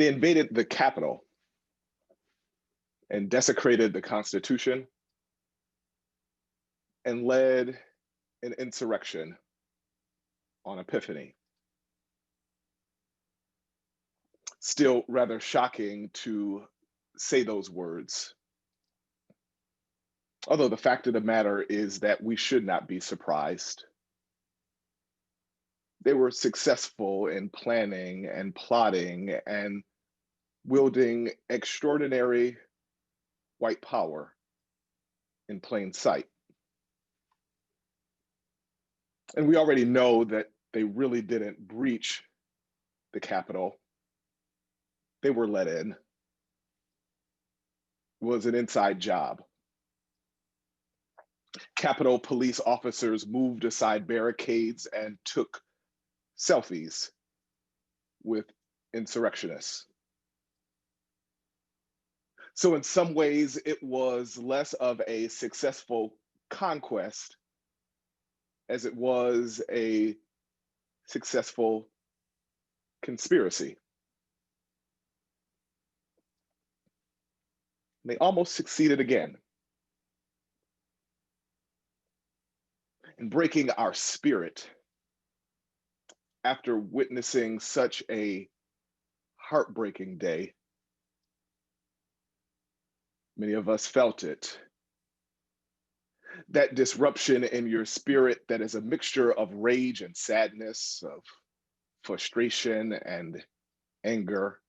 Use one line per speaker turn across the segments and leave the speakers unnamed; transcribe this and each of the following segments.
They invaded the Capitol and desecrated the Constitution and led an insurrection on Epiphany. Still rather shocking to say those words. Although the fact of the matter is that we should not be surprised. They were successful in planning and plotting and wielding extraordinary white power in plain sight. And we already know that they really didn't breach the Capitol. They were let in. It was an inside job. Capitol police officers moved aside barricades and took selfies with insurrectionists. So in some ways, it was less of a successful conquest as it was a successful conspiracy. They almost succeeded again in breaking our spirit after witnessing such a heartbreaking day. Many of us felt it. That disruption in your spirit that is a mixture of rage and sadness, of frustration and anger.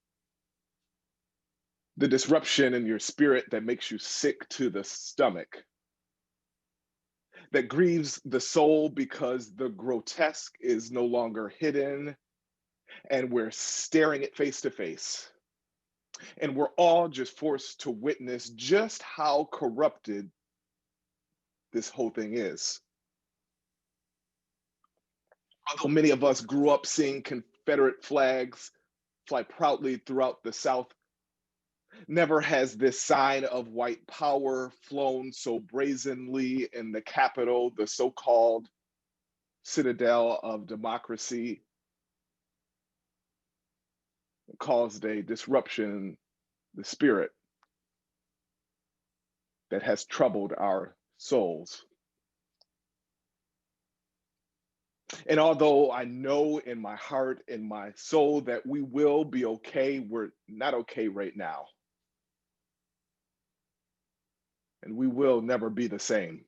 The disruption in your spirit that makes you sick to the stomach. That grieves the soul because the grotesque is no longer hidden and we're staring it face to face. And we're all just forced to witness just how corrupted this whole thing is. Although many of us grew up seeing Confederate flags fly proudly throughout the South, never has this sign of white power flown so brazenly in the Capitol, the so-called citadel of democracy. It caused a disruption in the spirit that has troubled our souls. And although I know in my heart, in my soul, that we will be okay, we're not okay right now. And we will never be the same.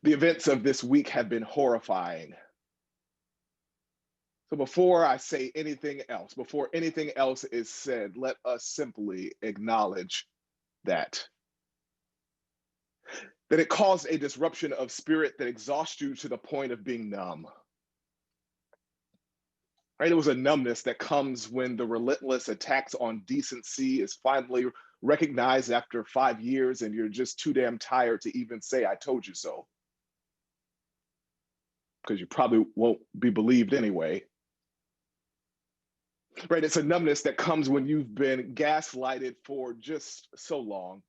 The events of this week have been horrifying. So before I say anything else, before anything else is said, let us simply acknowledge that it caused a disruption of spirit that exhausts you to the point of being numb. Right? It was a numbness that comes when the relentless attacks on decency is finally recognized after 5 years and you're just too damn tired to even say, I told you so. Because you probably won't be believed anyway. Right? It's a numbness that comes when you've been gaslighted for just so long.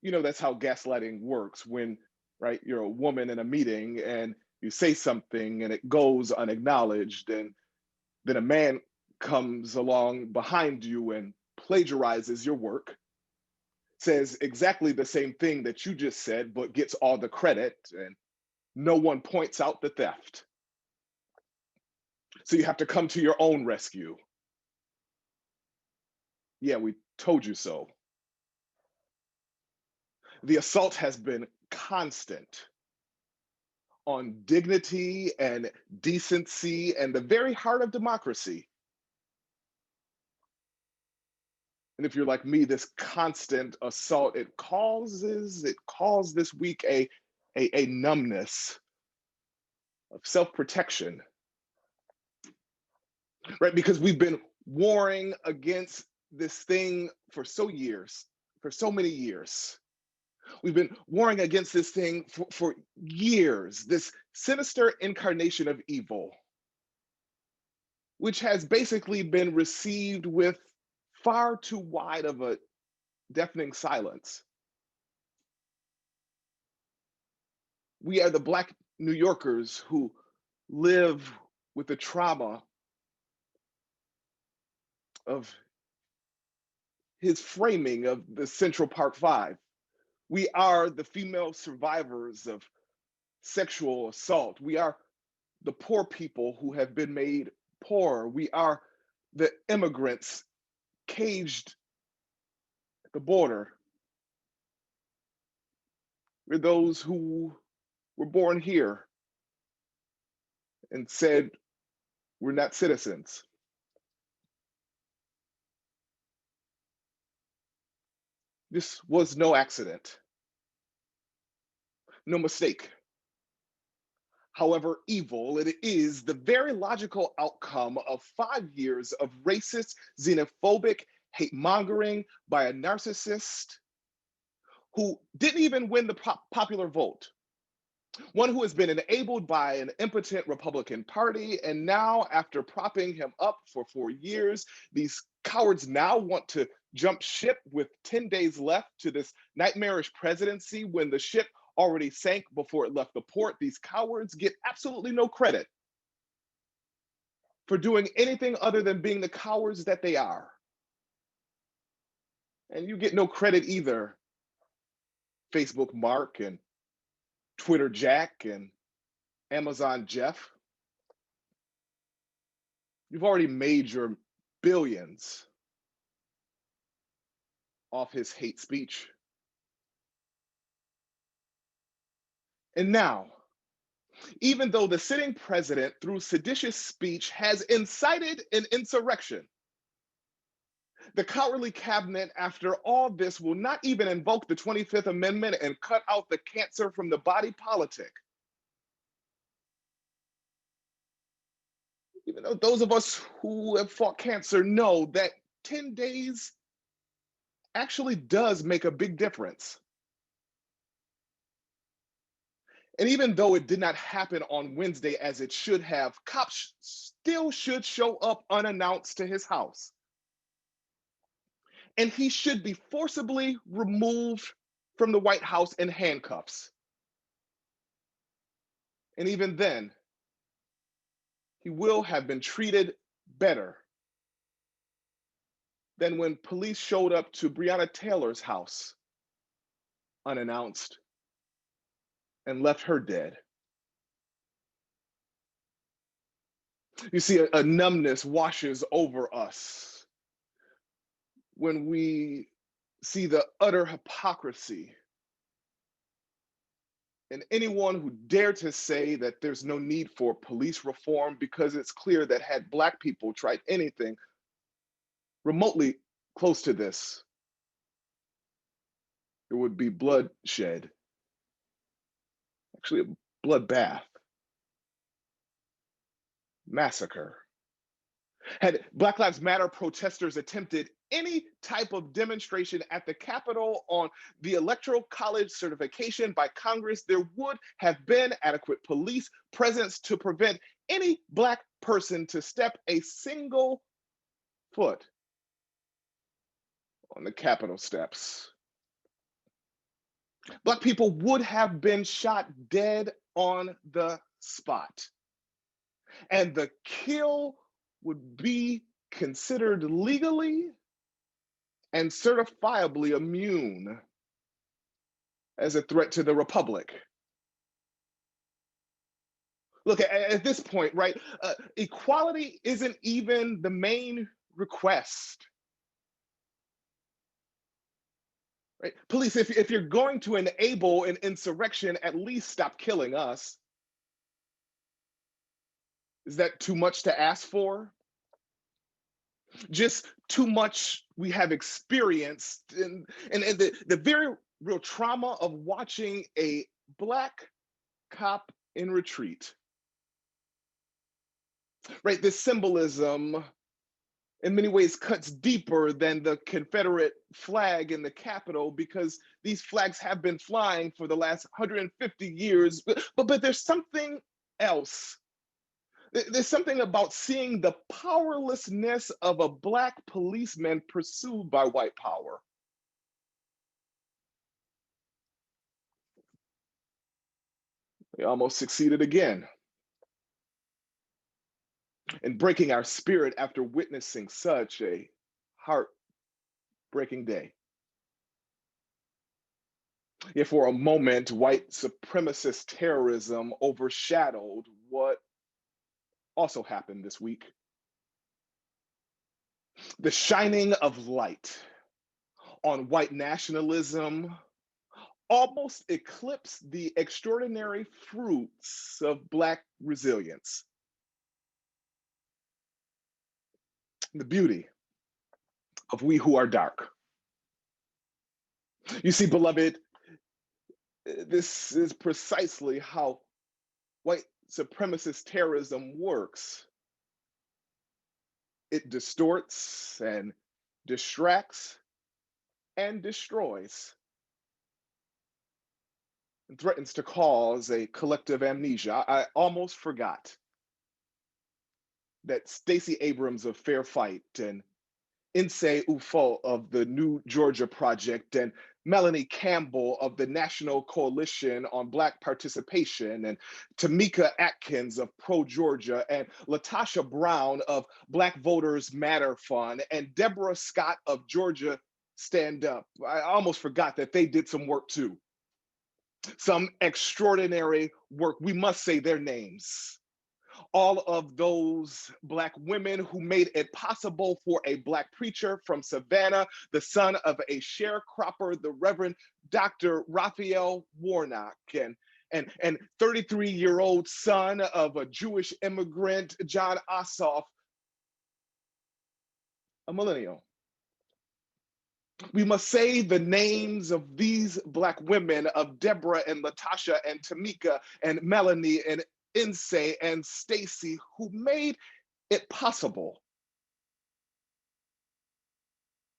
You know, that's how gaslighting works when, right, you're a woman in a meeting and you say something and it goes unacknowledged, and then a man comes along behind you and plagiarizes your work, says exactly the same thing that you just said, but gets all the credit, and no one points out the theft. So you have to come to your own rescue. Yeah, we told you so. The assault has been constant on dignity and decency and the very heart of democracy. And if you're like me, this constant assault, it caused this week a numbness of self-protection, right? Because we've been warring against this thing for so many years. We've been warring against this thing for years, this sinister incarnation of evil, which has basically been received with far too wide of a deafening silence. We are the Black New Yorkers who live with the trauma of his framing of the Central Park Five. We are the female survivors of sexual assault. We are the poor people who have been made poor. We are the immigrants caged at the border. We're those who were born here and said we're not citizens. This was no accident, no mistake. However evil, it is the very logical outcome of 5 years of racist, xenophobic hate mongering by a narcissist who didn't even win the popular vote. One who has been enabled by an impotent Republican Party. And now, after propping him up for 4 years, these cowards now want to jump ship with 10 days left to this nightmarish presidency when the ship already sank before it left the port. These cowards get absolutely no credit for doing anything other than being the cowards that they are. And you get no credit either, Facebook Mark and Twitter Jack and Amazon Jeff. You've already made your billions off his hate speech. And now, even though the sitting president, through seditious speech, has incited an insurrection, the cowardly cabinet, after all this, will not even invoke the 25th Amendment and cut out the cancer from the body politic. Even though those of us who have fought cancer know that 10 days actually does make a big difference. And even though it did not happen on Wednesday as it should have, cops still should show up unannounced to his house. And he should be forcibly removed from the White House in handcuffs. And even then, he will have been treated better than when police showed up to Breonna Taylor's house unannounced and left her dead. You see, a numbness washes over us when we see the utter hypocrisy and anyone who dared to say that there's no need for police reform, because it's clear that had Black people tried anything remotely close to this, there would be bloodshed, actually a bloodbath, massacre. Had Black Lives Matter protesters attempted any type of demonstration at the Capitol on the Electoral College certification by Congress, there would have been adequate police presence to prevent any Black person to step a single foot on the Capitol steps. Black people would have been shot dead on the spot. And the kill would be considered legally and certifiably immune as a threat to the Republic. Look, at this point, right, equality isn't even the main request. Right? Police, if you're going to enable an insurrection, at least stop killing us. Is that too much to ask for? Just too much we have experienced, and the very real trauma of watching a Black cop in retreat. Right, this symbolism in many ways cuts deeper than the Confederate flag in the Capitol, because these flags have been flying for the last 150 years. But there's something else. There's something about seeing the powerlessness of a Black policeman pursued by white power. They almost succeeded again in breaking our spirit after witnessing such a heartbreaking day. If for a moment white supremacist terrorism overshadowed what also happened this week, the shining of light on white nationalism almost eclipsed the extraordinary fruits of Black resilience, the beauty of we who are dark. You see, beloved, this is precisely how white supremacist terrorism works. It distorts and distracts and destroys and threatens to cause a collective amnesia. I almost forgot that Stacey Abrams of Fair Fight and Nsé Ufo of the New Georgia Project and Melanie Campbell of the National Coalition on Black Participation and Tamika Atkins of Pro Georgia and Latasha Brown of Black Voters Matter Fund and Deborah Scott of Georgia Stand Up. I almost forgot that they did some work too. Some extraordinary work. We must say their names. All of those Black women who made it possible for a Black preacher from Savannah, the son of a sharecropper, the Reverend Dr. Raphael Warnock, and 33-year-old son of a Jewish immigrant, John Ossoff, a millennial. We must say the names of these Black women, of Deborah and Latasha and Tamika and Melanie and Nsé and Stacey, who made it possible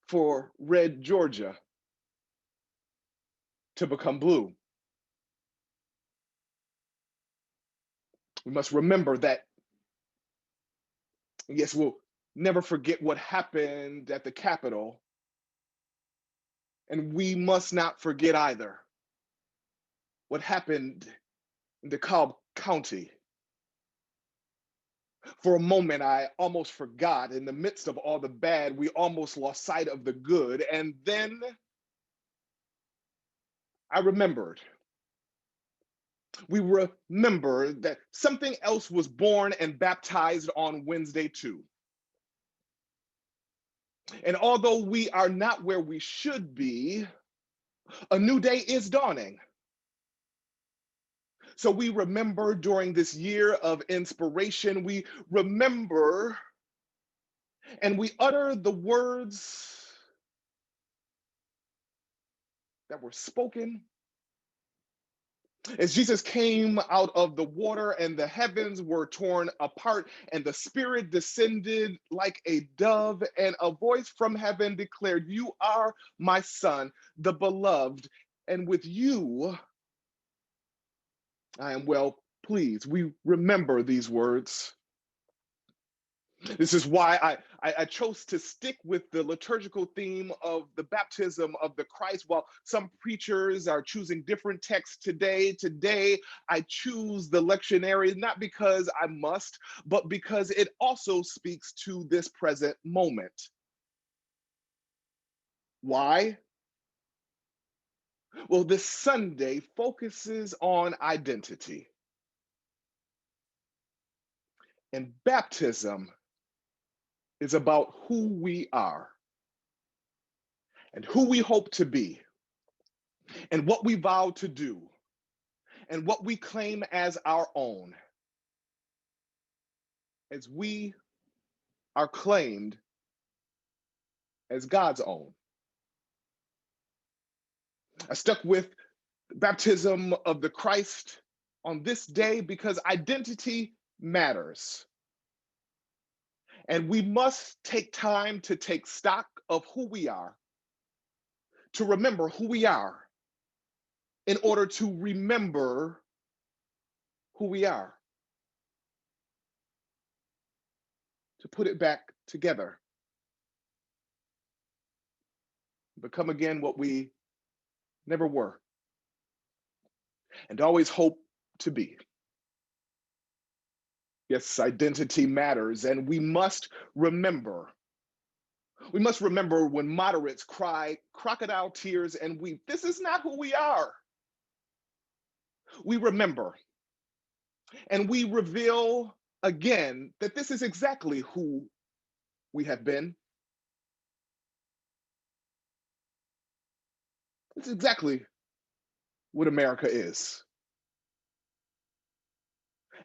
for red Georgia to become blue. We must remember that, yes, we'll never forget what happened at the Capitol, and we must not forget either what happened in DeKalb County. For a moment, I almost forgot. In the midst of all the bad, we almost lost sight of the good. And then I remembered. We remember that something else was born and baptized on Wednesday too. And although we are not where we should be, a new day is dawning. So we remember during this year of inspiration, we remember and we utter the words that were spoken as Jesus came out of the water and the heavens were torn apart and the Spirit descended like a dove, and a voice from heaven declared, "You are my Son, the beloved, and with you I am well pleased." We remember these words. This is why I chose to stick with the liturgical theme of the baptism of the Christ, while some preachers are choosing different texts today. Today, I choose the lectionary, not because I must, but because it also speaks to this present moment. Why? Well, this Sunday focuses on identity. And baptism is about who we are and who we hope to be and what we vow to do and what we claim as our own, as we are claimed as God's own. I stuck with baptism of the Christ on this day because identity matters. And we must take time to take stock of who we are, to remember who we are, in order to remember who we are, to put it back together, become again what we never were, and always hope to be. Yes, identity matters, and we must remember We must remember when moderates cry crocodile tears and weep. This is not who we are. We remember and we reveal again that this is exactly who we have been. It's exactly what America is.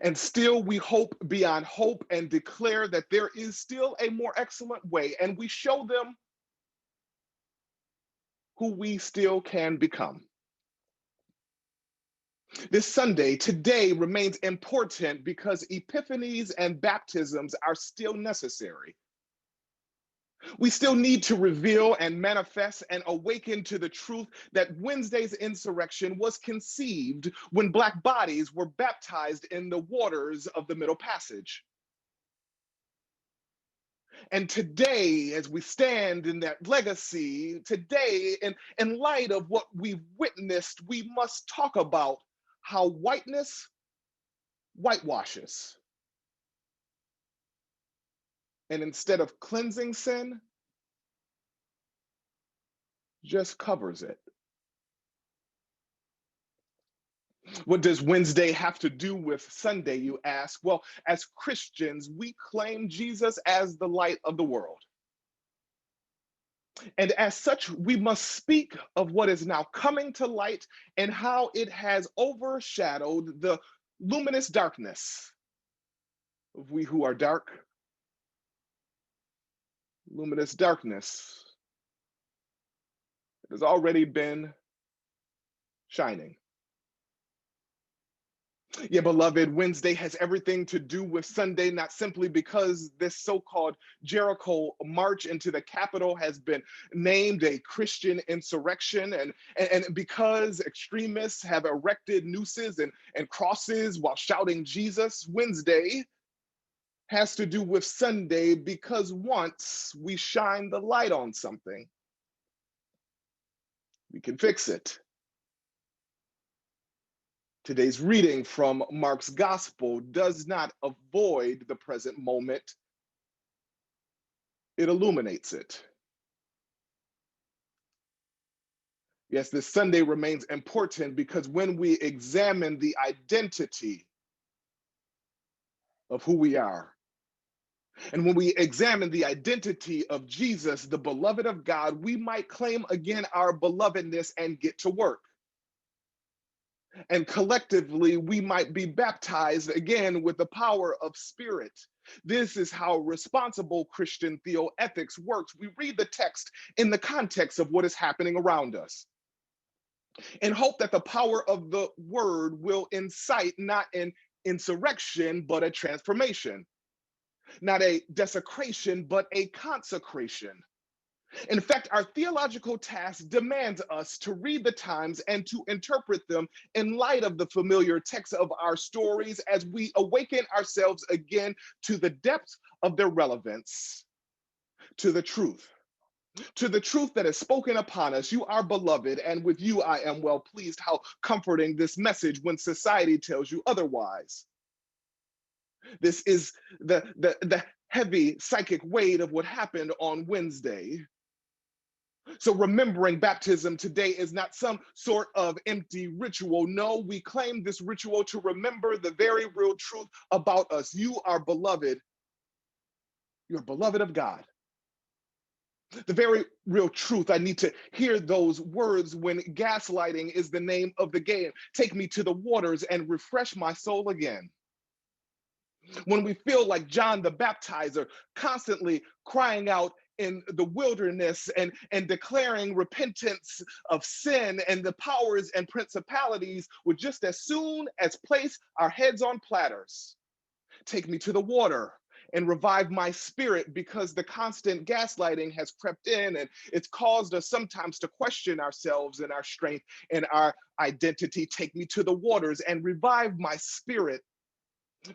And still, we hope beyond hope and declare that there is still a more excellent way. And we show them who we still can become. This Sunday, today, remains important because epiphanies and baptisms are still necessary. We still need to reveal and manifest and awaken to the truth that Wednesday's insurrection was conceived when Black bodies were baptized in the waters of the Middle Passage. And today, as we stand in that legacy, today, in light of what we've witnessed, we must talk about how whiteness whitewashes. And instead of cleansing sin, just covers it. What does Wednesday have to do with Sunday, you ask? Well, as Christians, we claim Jesus as the light of the world. And as such, we must speak of what is now coming to light and how it has overshadowed the luminous darkness of we who are dark. Luminous darkness has already been shining. Yeah, beloved, Wednesday has everything to do with Sunday, not simply because this so-called Jericho march into the Capitol has been named a Christian insurrection, and because extremists have erected nooses and crosses while shouting Jesus. Wednesday has to do with Sunday because once we shine the light on something, we can fix it. Today's reading from Mark's gospel does not avoid the present moment, it illuminates it. Yes, this Sunday remains important because when we examine the identity of who we are, and when we examine the identity of Jesus, the beloved of God, we might claim again our belovedness and get to work. And collectively, we might be baptized again with the power of spirit. This is how responsible Christian theoethics works. We read the text in the context of what is happening around us and hope that the power of the word will incite not an insurrection, but a transformation, not a desecration, but a consecration. In fact, our theological task demands us to read the times and to interpret them in light of the familiar text of our stories as we awaken ourselves again to the depth of their relevance, to the truth. To the truth that is spoken upon us. You are beloved, and with you I am well pleased. How comforting this message when society tells you otherwise. This is the heavy psychic weight of what happened on Wednesday. So remembering baptism today is not some sort of empty ritual. No, we claim this ritual to remember the very real truth about us. You are beloved. You're beloved of God. The very real truth. I need to hear those words when gaslighting is the name of the game. Take me to the waters and refresh my soul again. When we feel like John the Baptizer, constantly crying out in the wilderness and declaring repentance of sin, and the powers and principalities would just as soon as place our heads on platters. Take me to the water and revive my spirit, because the constant gaslighting has crept in and it's caused us sometimes to question ourselves and our strength and our identity. Take me to the waters and revive my spirit,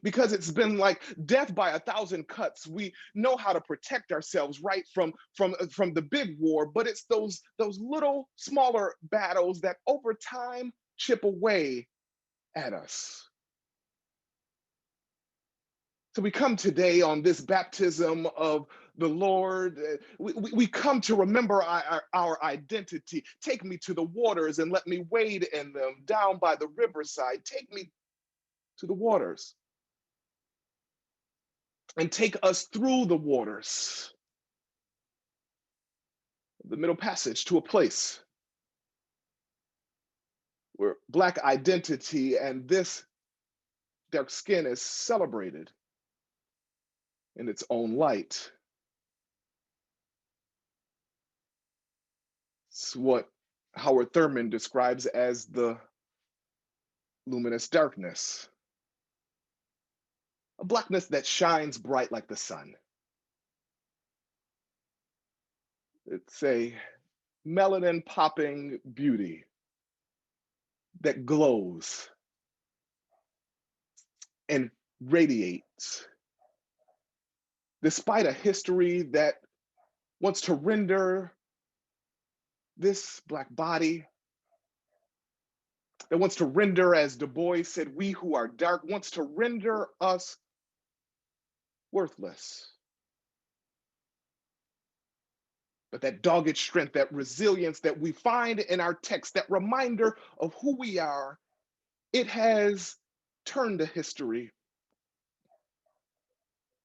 because it's been like death by a thousand cuts. We know how to protect ourselves, right, from the big war, but it's those little smaller battles that over time chip away at us. So we come today on this baptism of the Lord. We come to remember our identity. Take me to the waters and let me wade in them down by the riverside. Take me to the waters and take us through the waters, the middle passage, to a place where Black identity and this dark skin is celebrated in its own light. It's what Howard Thurman describes as the luminous darkness, a blackness that shines bright like the sun. It's a melanin popping beauty that glows and radiates despite a history that wants to render this Black body, that wants to render, as Du Bois said, we who are dark, wants to render us worthless. But that dogged strength, that resilience that we find in our text, that reminder of who we are, it has turned to history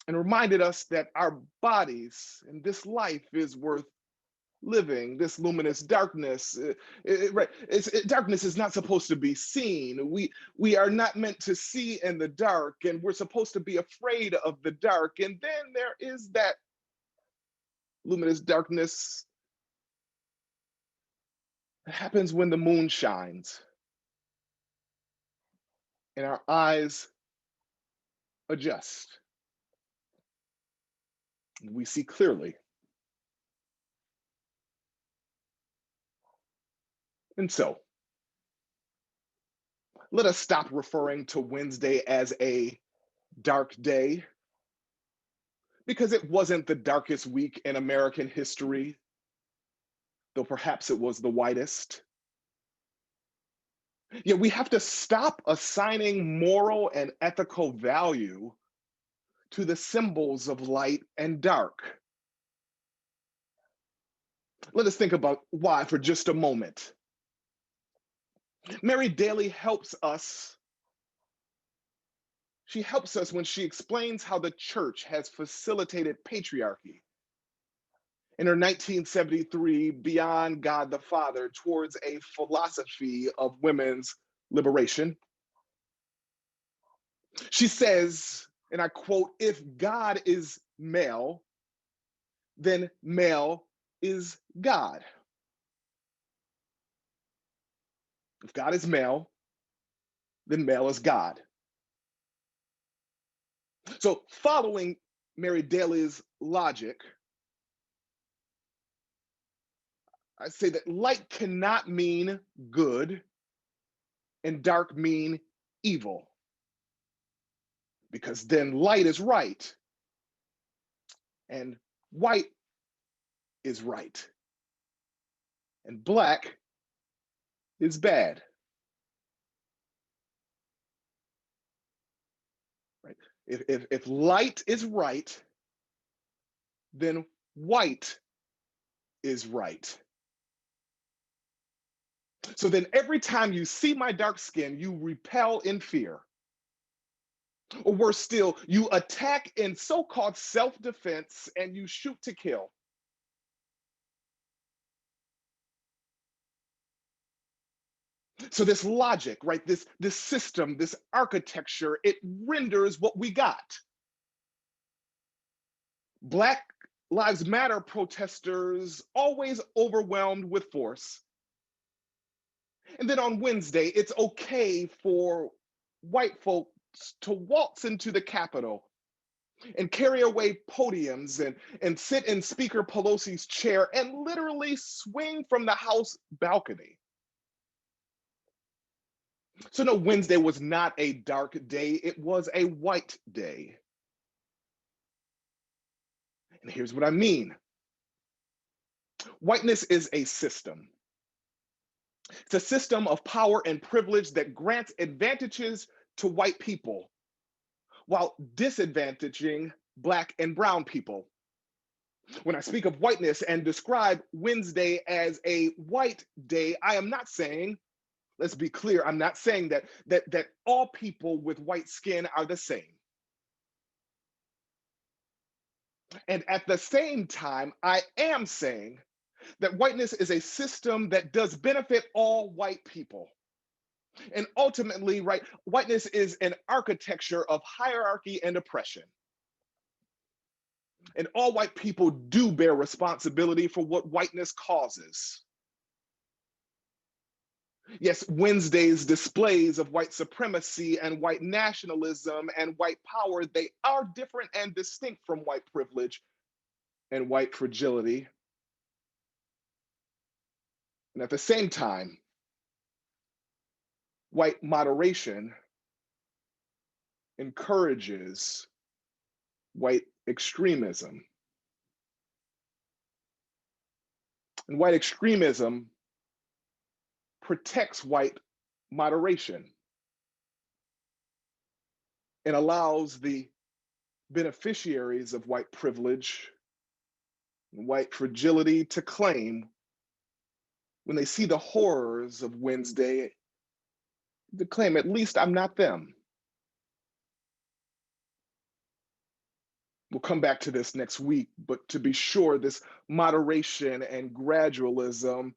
and reminded us that our bodies and this life is worth living. This luminous darkness, right? Darkness is not supposed to be seen. We are not meant to see in the dark, and we're supposed to be afraid of the dark. And then there is that luminous darkness that happens when the moon shines and our eyes adjust. We see clearly. And so, let us stop referring to Wednesday as a dark day, because it wasn't the darkest week in American history, though perhaps it was the whitest. Yet we have to stop assigning moral and ethical value to the symbols of light and dark. Let us think about why for just a moment. Mary Daly helps us. She helps us when she explains how the church has facilitated patriarchy in her 1973 Beyond God the Father towards a philosophy of women's liberation. She says, and I quote, if God is male, then male is God. If God is male, then male is God. So, following Mary Daly's logic, I say that light cannot mean good and dark mean evil, because then light is right and white is right and black is bad. Right? If light is right, then white is right. So then every time you see my dark skin, you repel in fear. Or worse still, you attack in so-called self-defense and you shoot to kill. So this logic, right, this system, this architecture, it renders what we got. Black Lives Matter protesters always overwhelmed with force. And then on Wednesday, it's okay for white folks to waltz into the Capitol and carry away podiums and sit in Speaker Pelosi's chair and literally swing from the House balcony. So no, Wednesday was not a dark day, it was a white day. And here's what I mean. Whiteness is a system. It's a system of power and privilege that grants advantages to white people, while disadvantaging Black and Brown people. When I speak of whiteness and describe Wednesday as a white day, I am not saying, let's be clear, I'm not saying that all people with white skin are the same. And at the same time, I am saying that whiteness is a system that does benefit all white people. And ultimately, right, whiteness is an architecture of hierarchy and oppression. And all white people do bear responsibility for what whiteness causes. Yes, Wednesday's displays of white supremacy and white nationalism and white power, they are different and distinct from white privilege and white fragility. And at the same time, white moderation encourages white extremism. And white extremism protects white moderation and allows the beneficiaries of white privilege and white fragility to claim, when they see the horrors of Wednesday, to claim, at least I'm not them. We'll come back to this next week, but to be sure, this moderation and gradualism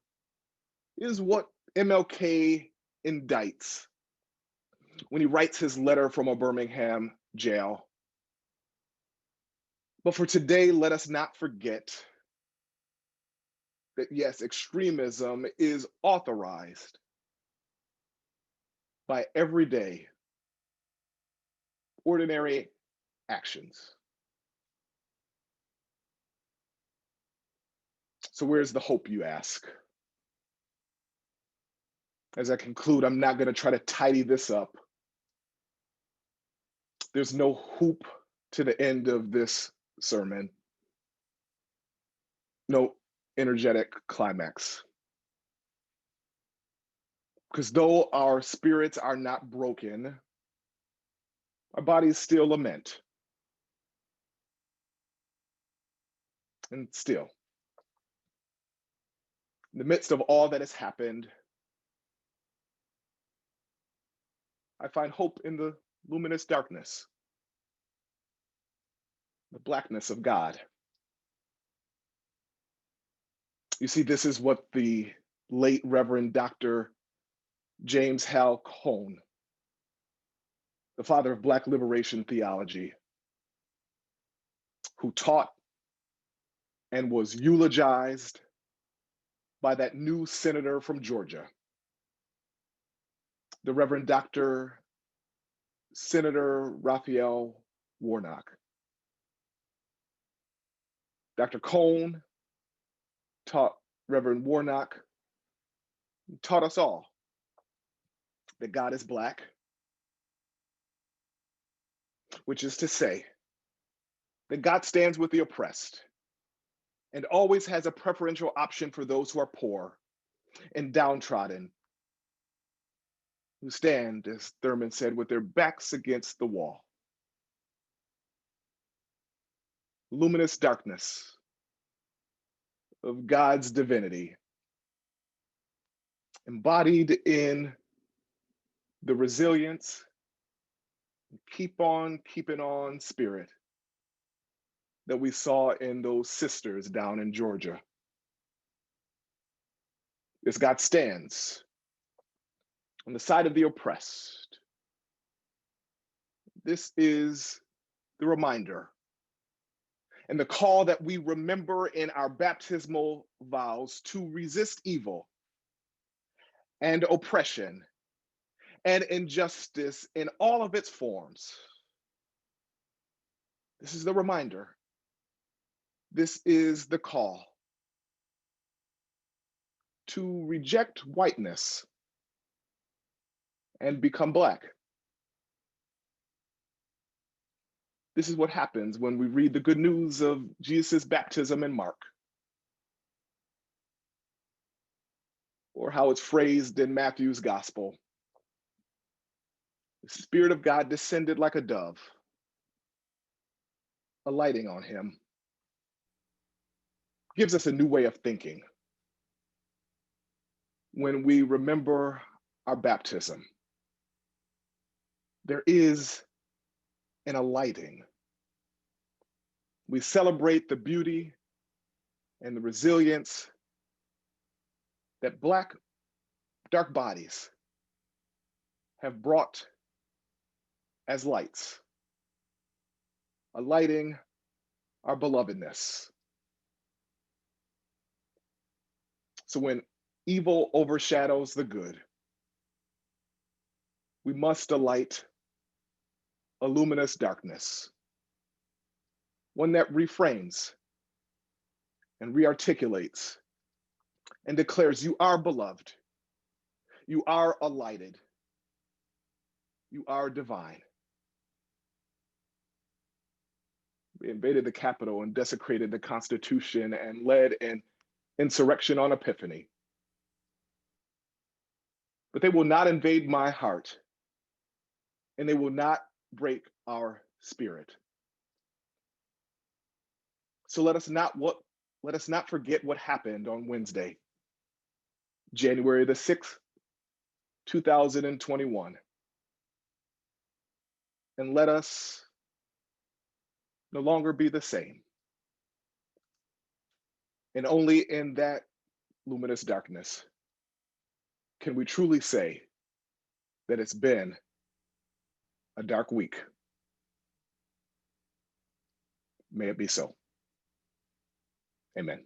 is what MLK indicts when he writes his letter from a Birmingham jail. But for today, let us not forget that yes, extremism is authorized by everyday, ordinary actions. So where's the hope, you ask? As I conclude, I'm not going to try to tidy this up. There's no hoop to the end of this sermon, no energetic climax. Because though our spirits are not broken, our bodies still lament. And still, in the midst of all that has happened, I find hope in the luminous darkness, the blackness of God. You see, this is what the late Reverend Dr. James Hal Cone, the father of Black liberation theology, who taught and was eulogized by that new senator from Georgia, the Reverend Dr. Senator Raphael Warnock. Dr. Cone taught Reverend Warnock, taught us all that God is Black, which is to say that God stands with the oppressed and always has a preferential option for those who are poor and downtrodden, who stand, as Thurman said, with their backs against the wall. Luminous darkness of God's divinity, embodied in the resilience, keep on keeping on spirit that we saw in those sisters down in Georgia. As God stands on the side of the oppressed, this is the reminder and the call that we remember in our baptismal vows to resist evil and oppression and injustice in all of its forms. This is the reminder. This is the call to reject whiteness and become Black. This is what happens when we read the good news of Jesus' baptism in Mark, or how it's phrased in Matthew's gospel. The Spirit of God descended like a dove alighting on him gives us a new way of thinking. When we remember our baptism, there is an alighting. We celebrate the beauty and the resilience that Black dark bodies have brought as lights, alighting our belovedness. So when evil overshadows the good, we must alight a luminous darkness, one that reframes and rearticulates and declares, you are beloved, you are alighted, you are divine. They invaded the Capitol and desecrated the Constitution and led an insurrection on Epiphany. But they will not invade my heart, and they will not break our spirit. So let us not forget what happened on Wednesday, January the 6th, 2021. And let us no longer be the same. And only in that luminous darkness can we truly say that it's been a dark week. May it be so. Amen.